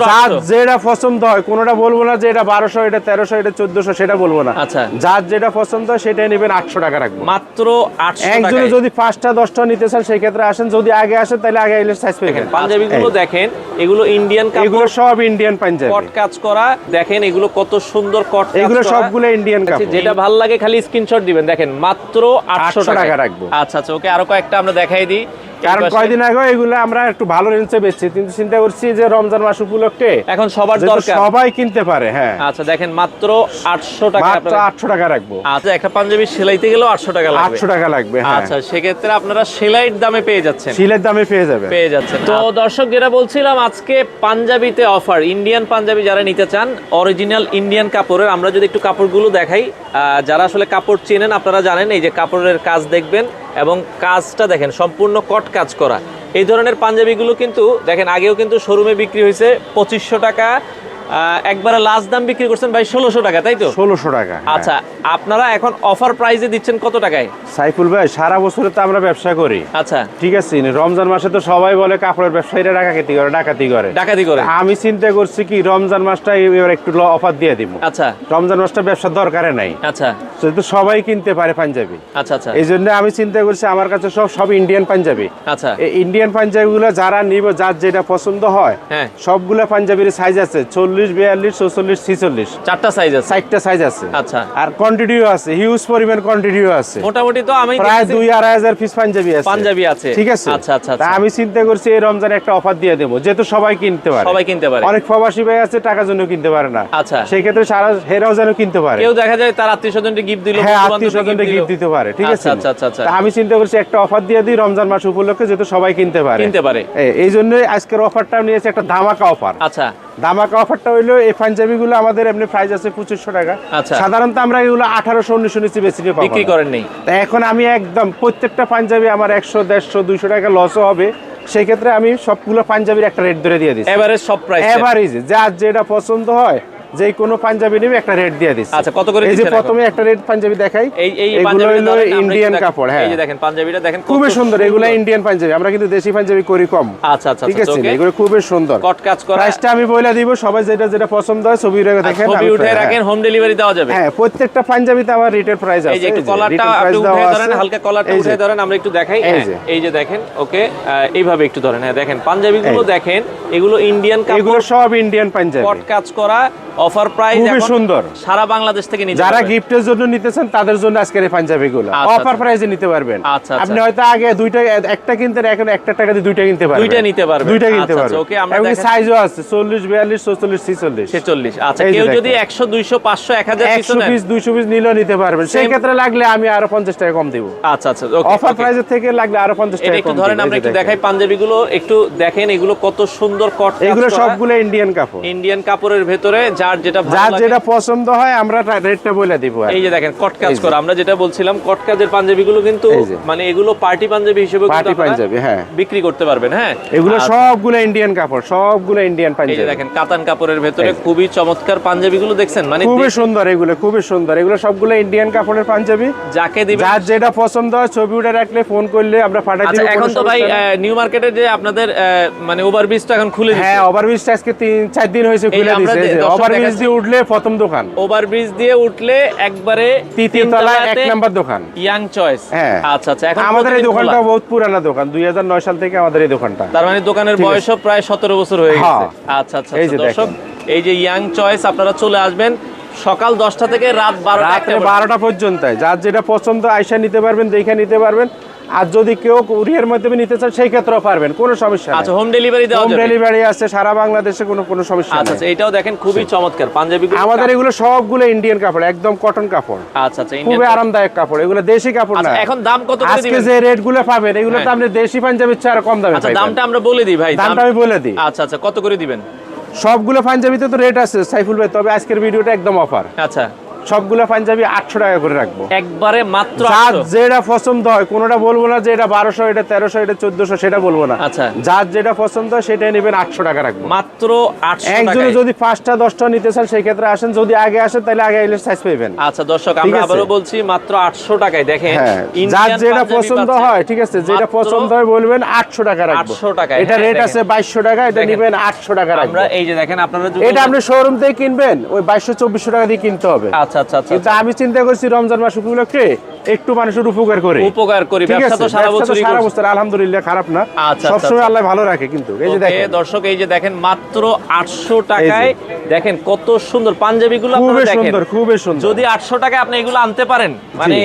যার যেটা পছন্দ হয়, কোনোটা বলবো না যে এটা 1200, এটা 1300, এটা 1400, সেটা বলবো না। আচ্ছা, যার যেটা পছন্দ হয় সেটাই নেবেন, 800 টাকা রাখবো মাত্র 800 একজনে। টাকায়। যদি 5টা 10টা নিতে চান সেই ক্ষেত্রে আসেন, যদি আগে আসেন তাহলে আগে এলে সাইজ পেবেন। পাঞ্জাবি গুলো দেখেন, এগুলো ইন্ডিয়ান এগুলো কাপড়, সব ইন্ডিয়ান পাঞ্জাবি, কট কাজ করা। দেখেন এগুলো কত সুন্দর কট কাজ এগুলো করা। সবগুলো ইন্ডিয়ান কাপড়। যেটা ভালো লাগে খালি স্ক্রিনশট দিবেন। দেখেন মাত্র 800 টাকা টাকা রাখবো। আচ্ছা আচ্ছা, ওকে, আরো কয়েকটা আমরা দেখাই দিই। কারণ কয়দিন আগে এগুলো আমরা একটু ভালো রেঞ্জে বেচছি, কিন্তু চিন্তা করছি যে রমজান মাস উপলক্ষে এখন সবার দরকার, সবাই কিনতে পারে। হ্যাঁ, আচ্ছা দেখেন মাত্র 800 টাকা। মাত্র 800 টাকা রাখবো। আচ্ছা, একটা পাঞ্জাবি সেলাইতে গেলেও 800 টাকা লাগবে। 800 টাকা লাগবে। হ্যাঁ, আচ্ছা, সেক্ষেত্রে আপনারা সেলাইয়ের দামে পেয়ে যাচ্ছেন, সিলের দামে পেয়ে যাবেন। তো দর্শক, যেটা বলছিলাম, আজকে পাঞ্জাবিতে অফার, ইন্ডিয়ান পাঞ্জাবি যারা নিতে চান অরিজিনাল ইন্ডিয়ান কাপড়ের। আমরা যদি একটু কাপড়গুলো দেখাই, যারা আসলে কাপড় চেনেন আপনারা জানেন এই যে কাপড়ের কাজ দেখবেন, এবং কাজটা দেখেন সম্পূর্ণ কট কাজ করা। এই ধরনের পাঞ্জাবিগুলো কিন্তু দেখেন আগেও কিন্তু শোরুমে বিক্রি হয়েছে 2500 টাকা, একবারে লাস্ট দাম বিক্রি করছেন ভাই 1600 টাকা, তাই তো? 1600 টাকা। আচ্ছা, আপনারা এখন অফার প্রাইসে দিচ্ছেন কত টাকায়? সাইফুল ভাই, সারা বছরে তো আমরা ব্যবসা করি, আচ্ছা ঠিক আছে। রমজান মাসে তো সবাই বলে কাপড়ের ব্যবসায়ীরা ডাকাতি করে। আমি চিন্তা করছি কি রমজান মাসটা এবার একটু অফার দিয়ে দিব। আচ্ছা, রমজান মাসটা ব্যবসা দরকারে নাই, আচ্ছা যেহেতু সবাই কিনতে পারে পাঞ্জাবি। আচ্ছা আচ্ছা এই জন্য আমি চিন্তা করছি আমার কাছে সব ইন্ডিয়ান পাঞ্জাবি। আচ্ছা, এই ইন্ডিয়ান পাঞ্জাবিগুলো যারা নিব, যার যেটা পছন্দ হয়, হ্যাঁ, সবগুলো পাঞ্জাবির সাইজ আছে 40, 42, 44, 46, 4টা সাইজ আছে। 4টা সাইজ আছে। আচ্ছা, আর কোয়ান্টিটিও আছে, হিউজ পরিমাণ কোয়ান্টিটিও আছে। মোটামুটি তো আমি প্রায় 2-2,500 পিস পাঞ্জাবি আছে, ঠিক আছে। আচ্ছা আচ্ছা তা আমি চিন্তা করছি এই রমজানে একটা অফার দিয়ে দেবো, যেহেতু সবাই কিনতে পারে। অনেক প্রবাসী ভাই আছে টাকার জন্য কিনতে পারে না, আচ্ছা, সেই ক্ষেত্রে হেরাও যেন কিনতে পারে। কেউ দেখা যায় তার আত্মীয়স্বজনকে গিফট দিল, হ্যাঁ, আত্মীয়স্বজনকে গিফট দিতে পারে, ঠিক আছে। আচ্ছা আচ্ছা আচ্ছা, তা আমি চিন্তা করছি একটা অফার দিয়ে দিই রমজান মাস উপলক্ষে, যেহেতু সবাই কিনতে পারে। এই জন্যই আজকের অফারটা নিয়েছে, একটা ধামাকা অফার। আচ্ছা, ধামাকা অফারটা হইলো এই পাঞ্জাবিগুলো আমাদের এমনি প্রাইস আছে 2500 টাকা। আচ্ছা, সাধারণত আমরা এগুলো 1800, 1900 নিচে বিক্রি করেন নেই। এখন আমি একদম প্রত্যেকটা পাঞ্জাবি আমার 100, 150, 200 টাকা লসও হবে, সেই ক্ষেত্রে আমি সবগুলো পাঞ্জাবির একটা রেট ধরে দিয়ে দিচ্ছি, এভারেজ সব প্রাইস, এভারেজে যার যেটা পছন্দ হয়, যে কোনো পাঞ্জাবি নেবে একটা রেট দিয়ে দিচ্ছি। আচ্ছা, কত করে এই যে দিচ্ছেন? প্রথমে একটা রেট পাঞ্জাবি দেখাই, এই এগুলো হলো পাঞ্জাবিটা ইন্ডিয়ান কাপড়। হ্যাঁ, এই যে দেখেন পাঞ্জাবিটা দেখেন খুবই সুন্দর। এগুলো ইন্ডিয়ান পাঞ্জাবি, আমরা কিন্তু দেশি পাঞ্জাবি করি কম। আচ্ছা আচ্ছা, ঠিক আছে, এগুলো খুবই সুন্দর কট কাজ করা। প্রাইসটা আমি বলে দিব, সবাই যেটা যেটা পছন্দ হয় ছবি রেখে দেখেন, ছবি উঠে রাখেন, হোম ডেলিভারি দেওয়া যাবে। হ্যাঁ, প্রত্যেকটা পাঞ্জাবিতে আমার রিটেল প্রাইস আছে। এই যে একটু কলারটা আপনি উঠে ধরেন, হালকা কলারটা উঠে ধরেন, আমরা একটু দেখাই। এই যে দেখেন, ওকে, এইভাবে একটু ধরেন। হ্যাঁ, দেখেন পাঞ্জাবিগুলো দেখেন, এগুলো ইন্ডিয়ান কাপড়, এগুলো সব ইন্ডিয়ান পাঞ্জাবি, কট কাজ করা, অফার প্রাইস, খুবই সুন্দর। সারা বাংলাদেশ থেকে নিতে যারা গিফটের জন্য নিতেছেন তাদের জন্য আজকের এই পাঞ্জাবিগুলো অফার প্রাইসে নিতে পারবেন। আপনি হয়তো আগে একটা কিনতেন, এখন 1 টাকা দিয়ে 2টা কিনতে পারবেন, 2টা কিনতে পারবেন। ওকে, আমরা দেখেন সাইজও আছে 40, 42, 44, 46। আচ্ছা, কেউ যদি 100, 200, 500, 1000 পিস 100 পিস 200 পিস নিলেও নিতে পারবেন। সেই ক্ষেত্রে লাগলে আমি আরো 50 টাকা কম দিব। আচ্ছা আচ্ছা, অফার প্রাইসের থেকে লাগলে আরো 50 টাকা কম। একটু ধরেন, আমরা একটু দেখাই পাঞ্জাবিগুলো, একটু দেখেন এগুলো কত সুন্দর কট কাজ করা। এগুলো সবগুলো ইন্ডিয়ান কাপড়, ইন্ডিয়ান কাপড়ের ভেতরে যার যেটা পছন্দ হয় আমরা রেটটা বলে দিব। এই যে দেখেন কট কাজ করা, আমরা যেটা বলছিলাম কট কাজের পাঞ্জাবিগুলো কিন্তু মানে এগুলো পার্টি পাঞ্জাবি হিসেবে বিক্রি করতে পারবেন। হ্যাঁ, এগুলো সবগুলো ইন্ডিয়ান কাপড়, সবগুলো ইন্ডিয়ান পাঞ্জাবি। এই যে দেখেন কাতান কাপড়ের ভেতরে খুবই চমৎকার পাঞ্জাবিগুলো দেখছেন, মানে খুবই সুন্দর, এগুলো খুবই সুন্দর। এগুলো সবগুলো ইন্ডিয়ান কাপড়ের পাঞ্জাবি, যাকে দিবেন যার যেটা পছন্দ হয় ছবি উঠে রাখলে ফোন করলে আমরা পাঠিয়ে দিব। এখন তো ভাই নিউ মার্কেটে যে আপনাদের মানে ওভারব্রিজটা এখন খুলে দিয়েছে। হ্যাঁ, ওভারব্রিজটা আজকে 3-4 দিন হয়েছে খুলে দিয়েছে। ওভারব্রিজ দিয়ে উঠলে প্রথম দোকান, ওভারব্রিজ দিয়ে উঠলে একবারে তৃতীয় তলায় 1 নাম্বার দোকান, ইয়াং চয়েস। হ্যাঁ, আচ্ছা আচ্ছা, এখন আমাদের এই দোকানটা বহুত পুরানা দোকান, 2009 সাল থেকে আমাদের এই দোকানটা। তার মানে দোকানের বয়সও প্রায় 17 বছর হয়ে গেছে। আচ্ছা আচ্ছা, দর্শক এই যে ইয়াং চয়েস, আপনারা চলে আসবেন সকাল 10টা থেকে রাত 12টা পর্যন্ত। যার যেটা পছন্দ আইসা নিতে পারবেন, দেখে নিতে পারবেন। আর যদি কেউ কুরিয়ার মাধ্যমে নিতে চান সেই ক্ষেত্রেও পারবেন, কোনো সমস্যা নেই। আচ্ছা, হোম ডেলিভারি দেওয়া যাবে? হোম ডেলিভারি আছে সারা বাংলাদেশে, কোনো সমস্যা নেই। আচ্ছা, এটাও দেখেন খুবই চমৎকার পাঞ্জাবিগুলো। আমাদের এগুলো সবগুলো ইন্ডিয়ান কাপড়, একদম কটন কাপড়। আচ্ছা আচ্ছা, খুবই আরামদায়ক কাপড়, এগুলো দেশি কাপড় না। এখন দাম কত করে দিবেন? আজকে যে রেটগুলো পাবেন এগুলো তো আপনি দেশি পাঞ্জাবির চেয়ে আরো কম দামে পাবেন। দামটা আমরা বলে দিই ভাই, দামটা আমি বলে দিই। আচ্ছা আচ্ছা, কত করে দিবেন? সবগুলো পাঞ্জাবিতে তো রেট আছে সাইফুল ভাই, তবে আজকের ভিডিওটা একদম অফার। আচ্ছা, সবগুলো পাঞ্জাবি 800 টাকা করে রাখবো একবারে মাত্র যার 800 যেটা পছন্দ হয়, কোনোটা বলবো না যে এটা 1200, এটা 1300, এটা 1400, সেটা বলবো না। আচ্ছা। যার যেটা পছন্দ হয় সেটাই নেবেন, 800 টাকা রাখবো। মাত্র 800 একজনে টাকায়। যদি 5টা 10টা নিতে চান সেই ক্ষেত্রে আসেন, যদি আগে আসেন তাহলে আগে এলে সাইজ পাবেন। আচ্ছা দর্শক, ঠিক আমরা আছে? আবারও বলছি মাত্র 800 টাকায় দেখেন। হ্যাঁ, যার ইন্ডিয়ান যেটা পাঞ্জাবি পছন্দ পাচ্ছেন হয়, ঠিক আছে, যেটা মাত্র পছন্দ হয় বলবেন 800 টাকা রাখবো। 800 টাকায়, এটা হ্যাঁ, রেট দেখেন। আছে 2200 টাকা, এটা দেখেন। নেবেন 800 টাকা রাখবো। আমরা এই যে দেখেন আপনারা যদি এটা আপনি শোরুম থেকে কিনবেন ওই 2200-2400 টাকা দিয়ে কিনতে হবে। আচ্ছা আচ্ছা আচ্ছা কিন্তু আমি চিন্তা করছি রমজান মাস উপলক্ষে একটু মানুষের উপকার করে। উপকার করি, ঠিক ব্যবসা আছে, তো সারা ব্যবসা তো বছরই সারা করছি। বছর আলহামদুলিল্লাহ খারাপ না, আচ্ছা, সবসময় আচ্ছা। আল্লাহ ভালো রাখে। কিন্তু এই যে ওকে, দেখেন দর্শক এই যে দেখেন মাত্র 800 টাকায় দেখেন কত সুন্দর পাঞ্জাবিগুলো আপনারা খুবই দেখেন। সুন্দর, খুবই সুন্দর। যদি 800 টাকায় আপনি এগুলো আনতে পারেন, মানে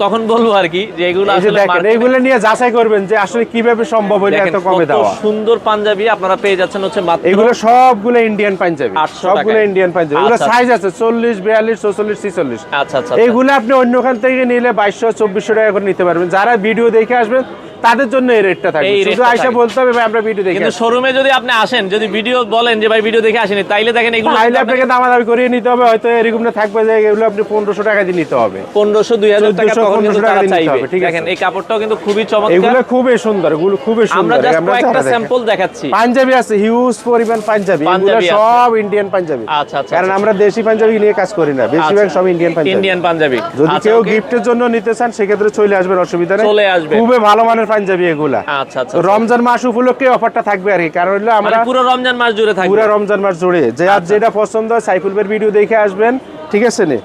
তখন বলবো আর কি যে এগুলো এই যে আসলে দেখেন, market-এ- এইগুলো নিয়ে যাচাই করবেন যে আসলে কিভাবে সম্ভব হইলো দেখেন এত কমে কত দেওয়া। সুন্দর পাঞ্জাবি আপনারা পেয়ে যাচ্ছেন হচ্ছে মাত্র এগুলো সবগুলো ইন্ডিয়ান পাঞ্জাবি, 800 সবগুলো টাকায়। ইন্ডিয়ান পাঞ্জাবি। এগুলো আচ্ছা, সাইজ আছে 40, 42, 44, 46। আচ্ছা আচ্ছা। এইগুলো আপনি অন্যখান থেকে নিলে 2200-2400 টাকা করে নিতে পারবেন। যারা ভিডিও দেখে আসবেন তাদের জন্য এই রেটটা থাকবে। এই শুধু রেটটা আইসা থাকবে। বলতে হবে ভাই আমরা ভিডিও দেখে কিন্তু আসছি। শোরুমে যদি আপনি আসেন, যদি ভিডিও বলেন যে ভাই ভিডিও দেখে আসেনি, তাইলে দেখেন এগুলো তাহলে আপনাকে দামাদামি করিয়ে নিতে হবে, হয়তো এরকম না থাকবে যে এগুলো আপনি 1500 টাকা দিয়ে নিতে হবে। 1500-2000 টাকা 1400, তখন কিন্তু 1500 টাকা তারা দিয়ে নিতে চাইবে। হবে, ঠিক আছে? দেখেন এই কাপড়টাও কিন্তু খুবই চমৎকার। এগুলো খুবই সুন্দর, এগুলো খুবই আমরা সুন্দর। জাস্ট আমরা কয়েকটা দেখেন। স্যাম্পল দেখাচ্ছি। পাঞ্জাবি আছে হিউজ পরিমাণ পাঞ্জাবি, এগুলো পাঞ্জাবি আছে। সব ইন্ডিয়ান পাঞ্জাবি। আচ্ছা আচ্ছা। কারণ আমরা দেশি পাঞ্জাবি নিয়ে কাজ করি না, বেশিরভাগ সব ইন্ডিয়ান পাঞ্জাবি। ইন্ডিয়ান পাঞ্জাবি। যদি আচ্ছা, কেউ ওকে। গিফটের জন্য নিতে চান সেক্ষেত্রে চলে আসবেন, অসুবিধা নেই, চলে আসবেন। খুবই ভালো মানের পাঞ্জাবি এগুলা। আচ্ছা আচ্ছা। রমজান মাস উপলক্ষে অফারটা থাকবে আর কি, কারণ হলো মানে আমরা পুরো রমজান মাস জুড়ে থাকবে। পুরো রমজান মাস জুড়ে যে আর যেটা পছন্দ হয় সাইফুল ভাইয়ের ভিডিও দেখে আসবেন, ঠিক আছে নে,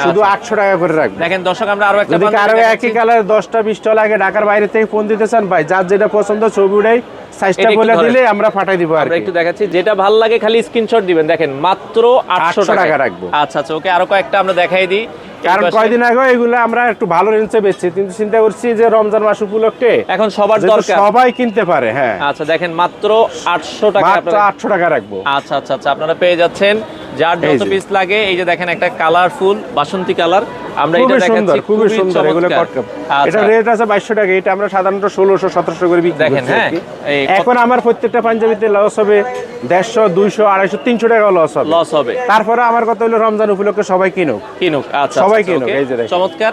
শুধু 800 টাকা করে রাখবেন। দেখেন দর্শক, আমরা আরো একটা যদি পাঞ্জাবি কারো দেখাচ্ছি। একই কালার 10টা 20টা লাগে, ঢাকার বাইরে থেকে ফোন দিতে চান ভাই, যার যেটা পছন্দ ছবি উঠাই সাইজটা এটা একটু বলে ধরেন। দিলে আমরা পাঠাই দিব আর আমরা কি। একটু দেখাচ্ছি, যেটা ভালো লাগে খালি স্ক্রিনশট দিবেন। দেখেন মাত্র 800 টাকা টাকা রাখবো। আচ্ছা আচ্ছা, ওকে, আরো কয়েকটা আমরা দেখাই দিই। কারণ এই পাশে- কয়দিন আগে এগুলো আমরা একটু ভালো রেঞ্জে বেচছি, কিন্তু চিন্তা করছি যে রমজান মাস উপলক্ষে এখন সবার যেহেতু দরকার। সবাই কিনতে পারে। হ্যাঁ, আচ্ছা দেখেন মাত্র 800 টাকা মাত্র আপনারা। 800 টাকা রাখবো। আচ্ছা আচ্ছা আচ্ছা, আপনারা পেয়ে যাচ্ছেন যার এই যত যে। পিস লাগে। এই যে দেখেন একটা কালারফুল বাসন্তী কালার, আমরা এটা খুবই দেখাচ্ছি। সুন্দর, খুবই সুন্দর, এগুলো চমৎকার। কটকাপ। আচ্ছা, এটা রেট আছে 2200 টাকা, এটা আমরা সাধারণত 1600-1700 করে বিক্রি দেখেন, করছি আর হ্যাঁ, কি। এই এখন আমার প্রত্যেকটা পাঞ্জাবিতে লস হবে 150, 200, 250, 300 টাকা লস হবে। লস হবে। তারপরে আমার কথা হলো রমজান উপলক্ষে সবাই কিনুক। কিনুক। আচ্ছা সবাই আচ্ছা, কিনুক, ওকে, এই যে দেখেন। চমৎকার।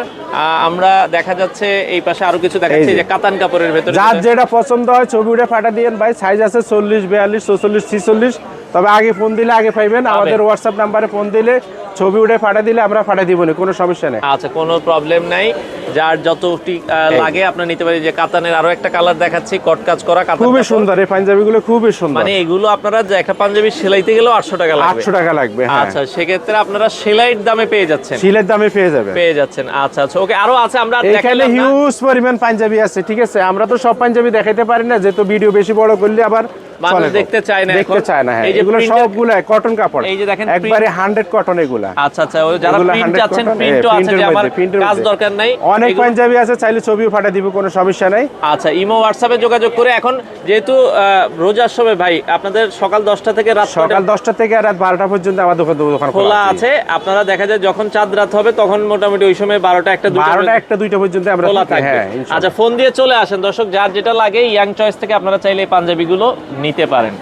আমরা দেখা যাচ্ছে এই পাশে আরো কিছু দেখাচ্ছি, এই যে। যে কাতান কাপড়ের ভেতরে যার যেটা পছন্দ হয় ছবি উঠে পাঠা দিয়েন ভাই, সাইজ আছে 40, 42, 44, 46। তবে আগে ফোন দিলে আগে পাইবেন, আমাদের হোয়াটসঅ্যাপ নাম্বারে ফোন দিলে ছবি উঠে পাঠা দিলে আমরা পাঠা দিব না, কোনো সমস্যা নেই। আচ্ছা, কোনো প্রবলেম নাই। যার যতটি লাগে আপনার নিতে পারি। যে কাতানের আরো একটা কালার দেখাচ্ছি, কট কাজ করা কাতান খুবই কাপড়। সুন্দর এই পাঞ্জাবিগুলো, খুবই সুন্দর। মানে এগুলো আপনারা যে একটা পাঞ্জাবি সেলাইতে গেলেও 800 টাকা লাগবে। 800 টাকা লাগবে। হ্যাঁ, আচ্ছা, সেক্ষেত্রে আপনারা সেলাইয়ের দামে পেয়ে যাচ্ছেন। সিলের দামে পেয়ে যাবেন। পেয়ে যাচ্ছেন। আচ্ছা আচ্ছা, ওকে, আরো আছে, আমরা আর এখানে দেখাইলাম না। হিউজ পরিমাণ পাঞ্জাবি আছে, ঠিক আছে? আমরা তো সব পাঞ্জাবি দেখাইতে পারি না, যেহেতু ভিডিও বেশি বড় করলে আবার মানুষ চলে না। দেখতে চায় না দেখতে এখন। চায় না। হ্যাঁ, এই যে এগুলো printed- সবগুলো কটন কাপড়, এই যে দেখেন একবারে 100 কটন এগুলা। আচ্ছা আচ্ছা, ওই যারা এগুলো প্রিন্ট 100 চাচ্ছেন, cotton, প্রিন্টও আছে, প্রিন্টের যে আমার মধ্যে, প্রিন্টের কাজ মধ্যে। দরকার নাই। অনেক এগুলো- পাঞ্জাবি আছে, চাইলে ছবিও পাঠা দিব, কোনো সমস্যা নাই। আচ্ছা, ইমো হোয়াটসঅ্যাপে যোগাযোগ করে। এখন যেহেতু রোজার সময় ভাই, আপনাদের সকাল 10টা থেকে রাত সকাল 10টা থেকে রাত 12টা পর্যন্ত আমাদের দোকান খোলা আছে। আপনারা দেখা যায় যখন চাঁদ রাত হবে তখন মোটামুটি ওই সময় 12টা 1টা 2টা 12টা 1টা 2টা পর্যন্ত আমরা খোলা থাকি। থাকবে। হ্যাঁ, ইনশাআল্লাহ। আচ্ছা, ফোন দিয়ে চলে আসেন দর্শক, যার যেটা লাগে ইয়াং চয়েস থেকে আপনারা চাইলে এই পাঞ্জাবিগুলো নিতে পারেন।